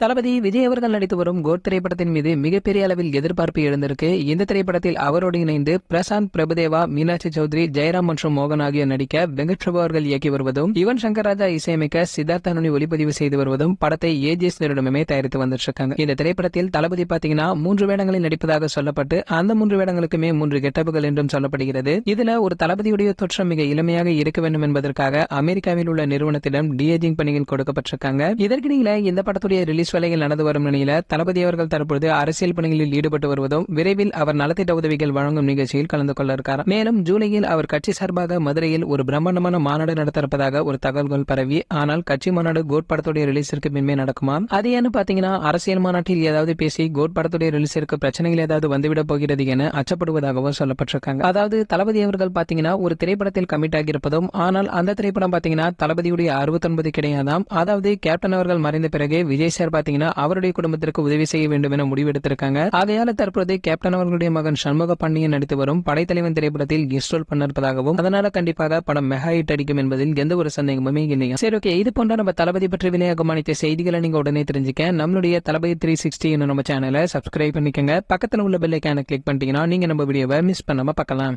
தளபதி விஜய் அவர்கள் நடித்து வரும் கோட் திரைப்படத்தின் மீது மிகப்பெரிய அளவில் எதிர்பார்ப்பு எழுந்திருக்கு. இந்த திரைப்படத்தில் அவரோடு இணைந்து பிரசாந்த் பிரபுதேவா, மீனாட்சி சௌத்ரி, ஜெயராம் மற்றும் மோகன் ஆகியோர் நடிக்க வெங்கட் பிரபு அவர்கள் இயக்கி வருவதும், யுவன் சங்கர் ராஜா இசையமைக்க சித்தார்த் அனுனி ஒளிப்பதிவு செய்து வருவதும் படத்தை ஏஜிஎஸ் நிறுவனமே தயாரித்து வந்துட்டு இருக்காங்க. இந்த திரைப்படத்தில் தளபதி பாத்தீங்கன்னா 3 வேடங்களில் நடிப்பதாக சொல்லப்பட்டு அந்த 3 வேடங்களுக்குமே 3 கெட்டப்புகள் என்றும் சொல்லப்படுகிறது. இதுல ஒரு தளபதியுடைய தோற்றம் மிக இளமையாக இருக்க வேண்டும் என்பதற்காக அமெரிக்காவில் உள்ள நிறுவனத்திடம் டிஏஜிங் பணிகள் கொடுக்கப்பட்டிருக்காங்க. இதற்கிடையில இந்த படத்துடைய ரிலீஸ் வேலைகள் நடந்து வரும் நிலையில தளபதி அவர்கள் தற்போது அரசியல் பணிகளில் ஈடுபட்டு வருவதும், விரைவில் அவர் நலத்திட்ட உதவிகள் வழங்கும் நிகழ்ச்சியில் கலந்து கொள்ள இருக்கார். மேலும் ஜூலையில் அவர் கட்சி சார்பாக மதுரையில் ஒரு பிரம்மாண்டமான மாநாடு நடத்த இருப்பதாக ஒரு தகவல்கள் பரவி, ஆனால் கட்சி மாநாடு கோட் படத்துடைய ரிலீஸிற்கு பின்பே நடக்குமா? அது ஏன்னு பாத்தீங்கன்னா அரசியல் மாநாட்டில் ஏதாவது பேசி கோட் படத்துடைய ரிலீஸிற்கு பிரச்சனைகள் ஏதாவது வந்துவிட போகிறது என அச்சப்படுவதாகவும் சொல்லப்பட்டிருக்காங்க. அதாவது தளபதி அவர்கள் பாத்தீங்கன்னா ஒரு திரைப்படத்தில் கமிட் ஆகியிருப்பதும், ஆனால் அந்த திரைப்படம் பாத்தீங்கன்னா தளபதியுடைய 69 கிடையாதாம். அதாவது கேப்டன் அவர்கள் மறைந்த பிறகு விஜய் சார் பாத்தீங்கன்னா அவருடைய குடும்பத்திற்கு உதவி செய்ய வேண்டும் என முடிவெடுத்திருக்காங்க. ஆகையால தற்போது கேப்டன் அவர்களுடைய மகன் சண்முக பாண்டியன் நடித்து வரும் படைத்தலைவன் திரைப்படத்தில் கெஸ்ட் ரோல் பண்ணிருப்பதாகவும், அதனால கண்டிப்பாக படம் மெகா ஹிட் அடிக்கும் என்பதில் எந்த ஒரு சந்தேகமுமே இல்லையா? சரி, ஓகே, இது போன்ற நம்ம தளபதி பற்றி விலையாக அனைத்து செய்திகளை நீங்க உடனே தெரிஞ்சுக்க நம்மளுடைய தளபதி 360 நம்ம சேனலை சப்ஸ்கிரைப் பண்ணிக்கங்க. பக்கத்துல உள்ள பெல் ஐகானை கிளிக் பண்ணிட்டீங்கன்னா நீங்க நம்ம வீடியோவை மிஸ் பண்ணாம பார்க்கலாம்.